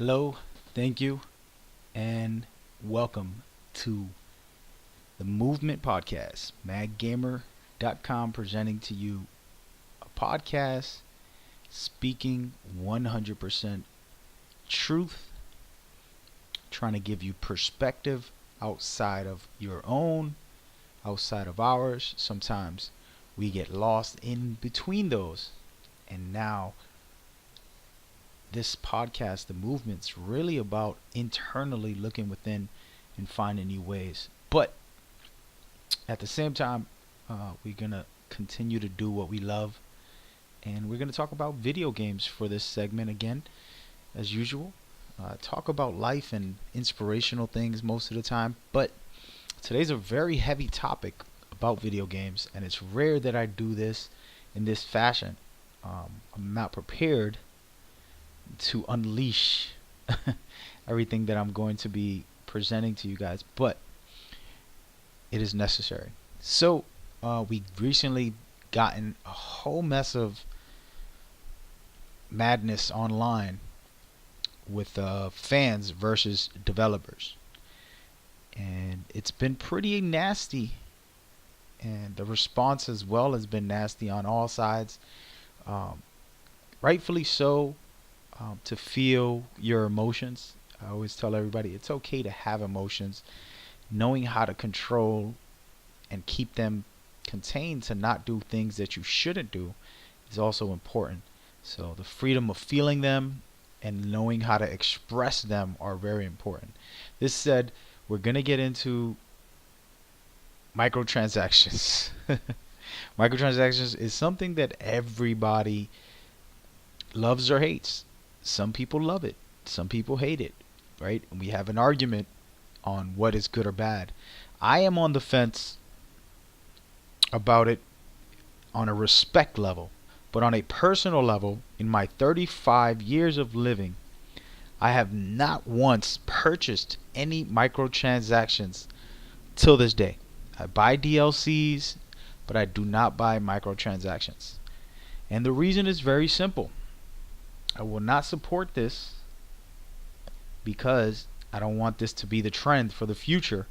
Hello, thank you, and welcome to the Movement Podcast. MagGamer.com presenting to you a podcast speaking 100% truth, trying to give you perspective outside of your own, outside of ours. Sometimes we get lost in between those, and now this podcast, the movement's really about internally looking within and finding new ways. But at the same time, we're going to continue to do what we love. And we're going to talk about video games for this segment again, as usual. Talk about life and inspirational things most of the time. But today's a very heavy topic about video games. And it's rare that I do this in this fashion. I'm not prepared to unleash everything that I'm going to be presenting to you guys, but it is necessary. So we recently gotten a whole mess of madness online with fans versus developers, and it's been pretty nasty, and the response as well has been nasty on all sides, rightfully so. To feel your emotions. I always tell everybody it's okay to have emotions. Knowing how to control and keep them contained to not do things that you shouldn't do is also important. So the freedom of feeling them and knowing how to express them are very important. This said, we're going to get into microtransactions. Microtransactions is something that everybody loves or hates. Some people love it, some people hate it, right? And we have an argument on what is good or bad. I am on the fence about it on a respect level, but on a personal level, in my 35 years of living, I have not once purchased any microtransactions till this day. I buy DLCs, but I do not buy microtransactions. And the reason is very simple. I will not support this because I don't want this to be the trend for the future.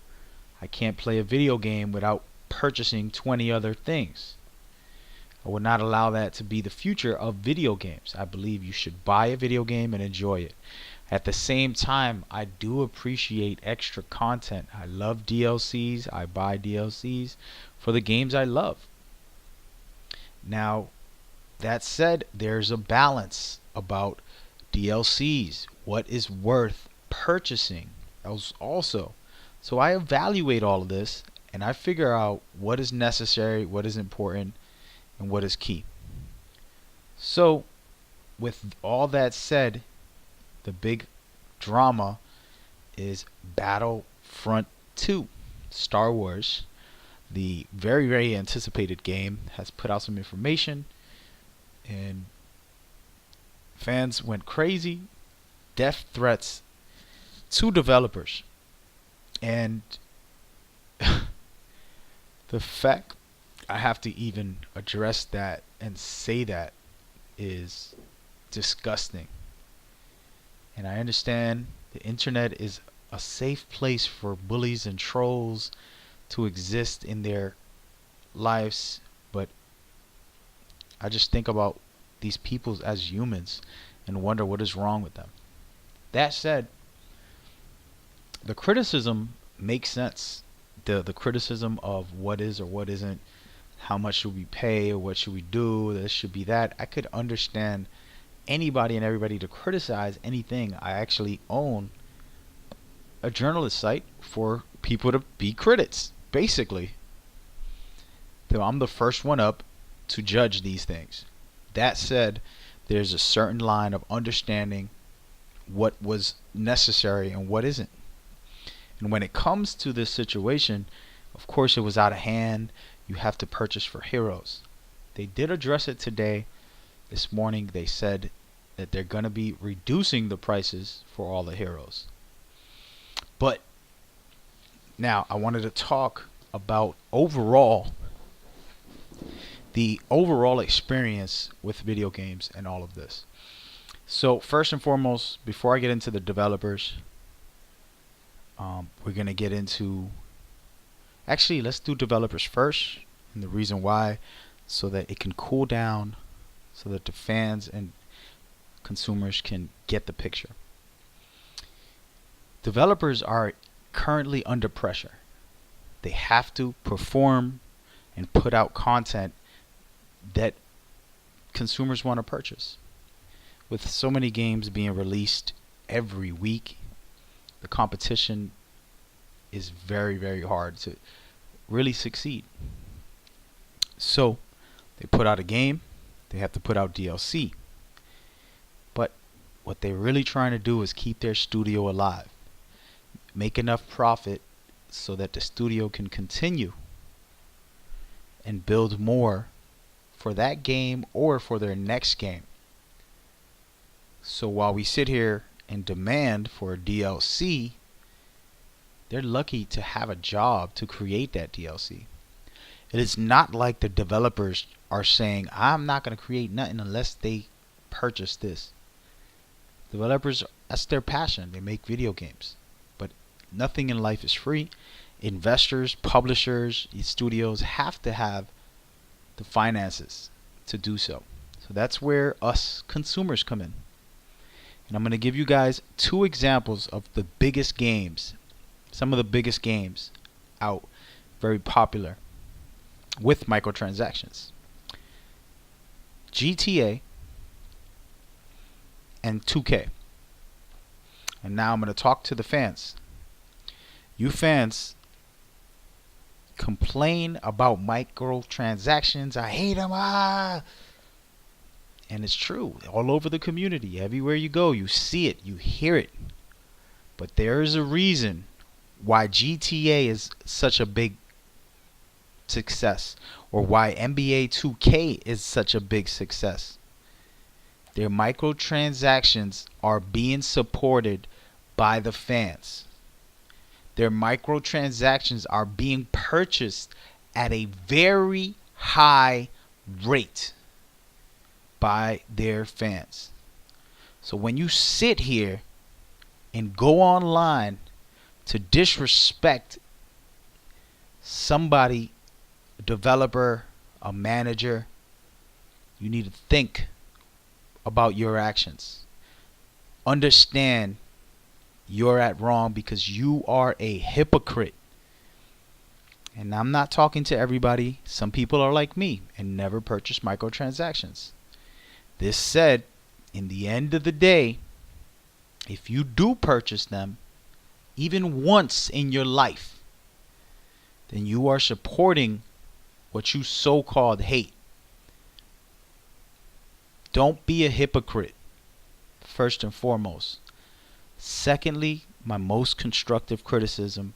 I can't play a video game without purchasing 20 other things. I will not allow that to be the future of video games. I believe you should buy a video game and enjoy it. At the same time, I do appreciate extra content. I love DLCs. I buy DLCs for the games I love. Now, that said, there's a balance about DLCs. What is worth purchasing also. So I evaluate all of this and I figure out what is necessary, what is important, and what is key. So with all that said, the big drama is Battlefront 2. Star Wars, the very, very anticipated game, has put out some information, and fans went crazy. Death threats to developers. And the fact I have to even address that and say that is disgusting. And I understand the internet is a safe place for bullies and trolls to exist in their lives, but I just think about these people as humans and wonder what is wrong with them. That said, the criticism makes sense. The criticism of what is or what isn't, how much should we pay or what should we do, this should be that. I could understand anybody and everybody to criticize anything. I actually own a journalist site for people to be critics, basically. So I'm the first one up to judge these things. That said, there's a certain line of understanding what was necessary and what isn't. And when it comes to this situation, of course it was out of hand. You have to purchase for heroes. They did address it today. This morning they said that they're going to be reducing the prices for all the heroes. But now I wanted to talk about the overall experience with video games and all of this. So first and foremost, before I get into the developers, we're gonna get into, actually, let's do developers first, and the reason why, so that it can cool down, so that the fans and consumers can get the picture. Developers are currently under pressure. They have to perform and put out content that consumers want to purchase. With so many games being released every week, the competition is very, very hard to really succeed. So they put out a game, they have to put out DLC. But what they're really trying to do is keep their studio alive, make enough profit so that the studio can continue and build more for that game or for their next game. So while we sit here and demand for a DLC, they're lucky to have a job to create that DLC. It is not like the developers are saying, I'm not going to create nothing unless they purchase this. Developers, that's their passion. They make video games. But nothing in life is free. Investors, publishers, studios have to have the finances to do so. So that's where us consumers come in. And I'm going to give you guys 2 examples of the biggest games, some of the biggest games out, very popular with microtransactions. GTA and 2K. And now I'm going to talk to the fans. You fans complain about microtransactions. I hate them. And it's true. All over the community. Everywhere you go, you see it. You hear it. But there is a reason why GTA is such a big success, or why NBA 2K is such a big success. Their microtransactions are being supported by the fans. Their microtransactions are being purchased at a very high rate by their fans. So when you sit here and go online to disrespect somebody, a developer, a manager, you need to think about your actions. Understand you're at wrong because you are a hypocrite. And I'm not talking to everybody. Some people are like me and never purchase microtransactions. This said, in the end of the day, if you do purchase them, even once in your life, then you are supporting what you so-called hate. Don't be a hypocrite, first and foremost. Secondly, my most constructive criticism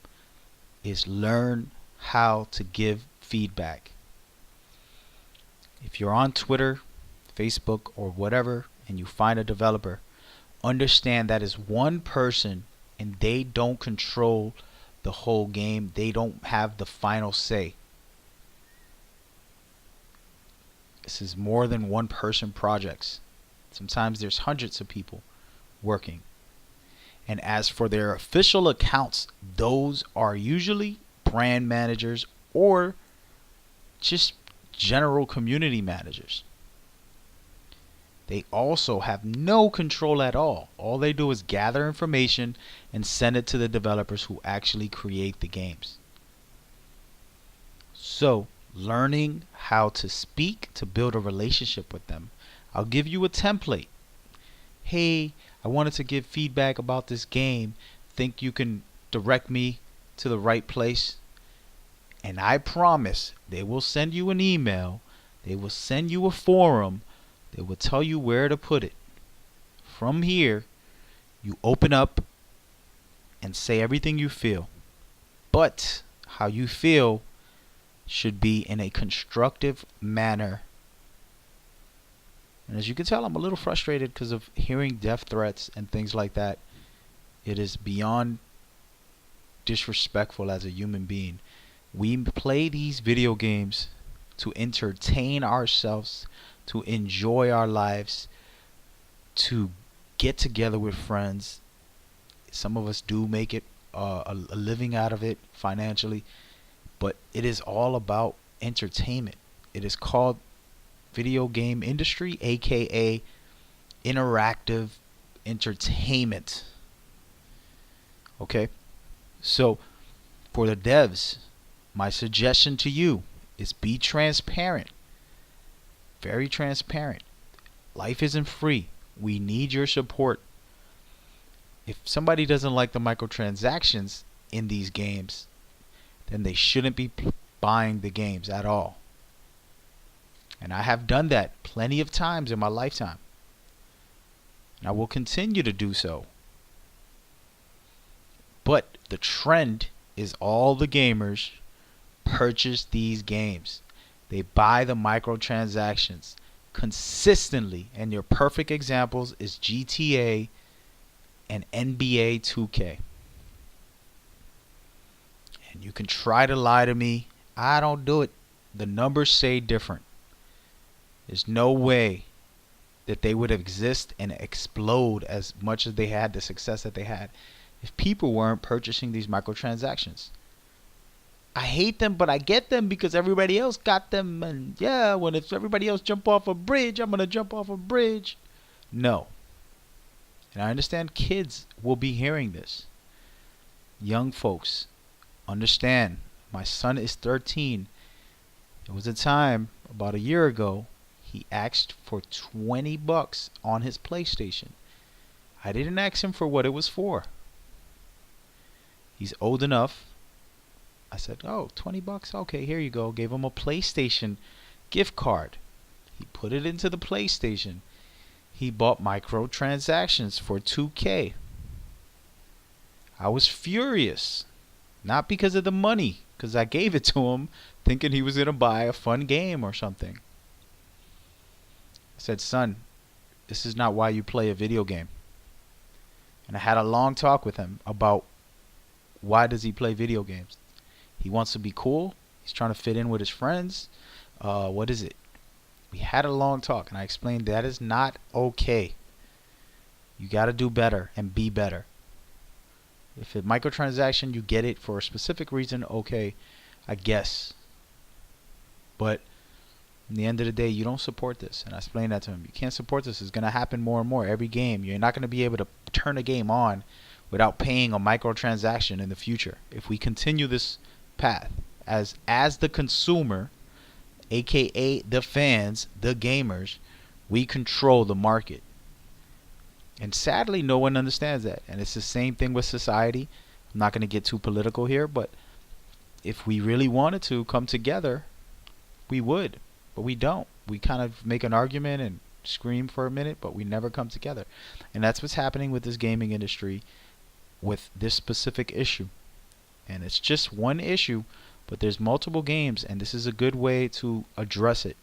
is learn how to give feedback. If you're on Twitter, Facebook, or whatever, and you find a developer, understand that is one person and they don't control the whole game. They don't have the final say. This is more than one person projects. Sometimes there's hundreds of people working. And as for their official accounts, those are usually brand managers or just general community managers. They also have no control at all. All they do is gather information and send it to the developers who actually create the games. So, learning how to speak to build a relationship with them. I'll give you a template. Hey, I wanted to give feedback about this game. Think you can direct me to the right place? And I promise they will send you an email. They will send you a forum. They will tell you where to put it. From here, you open up and say everything you feel. But how you feel should be in a constructive manner. And as you can tell, I'm a little frustrated because of hearing death threats and things like that. It is beyond disrespectful as a human being. We play these video games to entertain ourselves, to enjoy our lives, to get together with friends. Some of us do make it a living out of it financially, but it is all about entertainment. It is called video game industry, aka interactive entertainment. Okay? So, for the devs, my suggestion to you is be transparent. Very transparent. Life isn't free. We need your support. If somebody doesn't like the microtransactions in these games, then they shouldn't be buying the games at all. And I have done that plenty of times in my lifetime. And I will continue to do so. But the trend is all the gamers purchase these games. They buy the microtransactions consistently. And your perfect examples is GTA and NBA 2K. And you can try to lie to me. I don't do it. The numbers say different. There's no way that they would exist and explode as much as they had, the success that they had, if people weren't purchasing these microtransactions. I hate them, but I get them because everybody else got them. And yeah, when if everybody else jump off a bridge, I'm going to jump off a bridge. No. And I understand kids will be hearing this. Young folks, understand. My son is 13. There was a time about a year ago he asked for $20 on his PlayStation. I didn't ask him for what it was for. He's old enough. I said, oh, $20? Okay, here you go. Gave him a PlayStation gift card. He put it into the PlayStation. He bought microtransactions for 2K. I was furious. Not because of the money, because I gave it to him thinking he was going to buy a fun game or something. I said, son, this is not why you play a video game. And I had a long talk with him about why does he play video games. He wants to be cool. He's trying to fit in with his friends. What is it? We had a long talk, and I explained that is not okay. You got to do better and be better. If it's microtransaction, you get it for a specific reason, okay, I guess. But in the end of the day, you don't support this. And I explained that to him. You can't support this. It's going to happen more and more every game. You're not going to be able to turn a game on without paying a microtransaction in the future. If we continue this path as the consumer, aka the fans, the gamers, we control the market. And sadly, no one understands that. And it's the same thing with society. I'm not going to get too political here, but if we really wanted to come together, we would. But we don't. We kind of make an argument and scream for a minute, but we never come together. And that's what's happening with this gaming industry with this specific issue. And it's just one issue, but there's multiple games, and this is a good way to address it.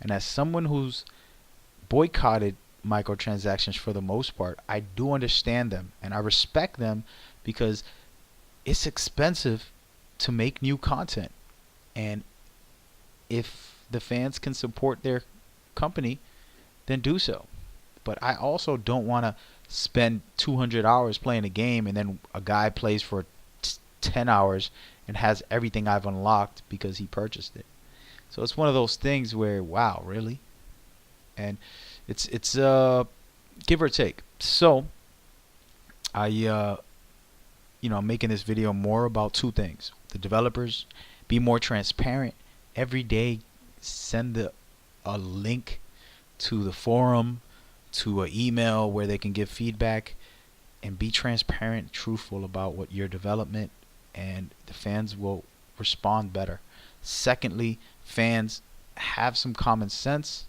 And as someone who's boycotted microtransactions for the most part, I do understand them and I respect them because it's expensive to make new content. And if the fans can support their company, then do so. But I also don't want to spend 200 hours playing a game and then a guy plays for 10 hours and has everything I've unlocked because he purchased it. So it's one of those things where, wow, really? And it's give or take. So I'm making this video more about two things. The developers, be more transparent. Every day send a link to the forum, to an email where they can give feedback, and be transparent, truthful about what your development, and the fans will respond better. Secondly, fans, have some common sense,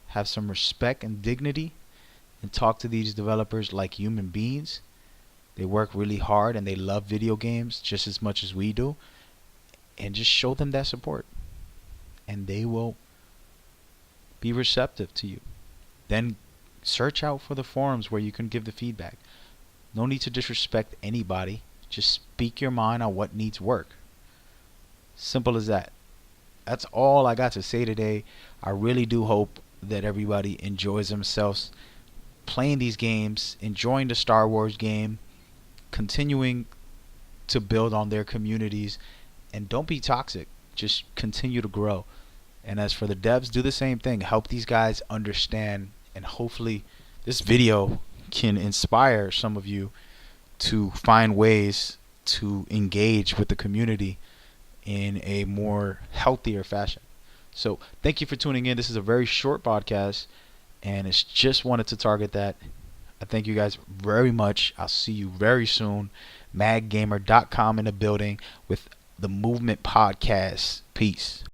have some respect and dignity, and talk to these developers like human beings. They work really hard and they love video games just as much as we do, and just show them that support, and they will be receptive to you. Then search out for the forums where you can give the feedback. No need to disrespect anybody. Just speak your mind on what needs work. Simple as that. That's all I got to say today. I really do hope that everybody enjoys themselves. playing these games, enjoying the Star Wars game, continuing to build on their communities, and don't be toxic. Just continue to grow. And as for the devs, do the same thing. Help these guys understand, and hopefully this video can inspire some of you to find ways to engage with the community in a more healthier fashion. So thank you for tuning in. This is a very short podcast, and it's just wanted to target that. I thank you guys very much. I'll see you very soon. Maggamer.com in the building with the Movement Podcast. Peace.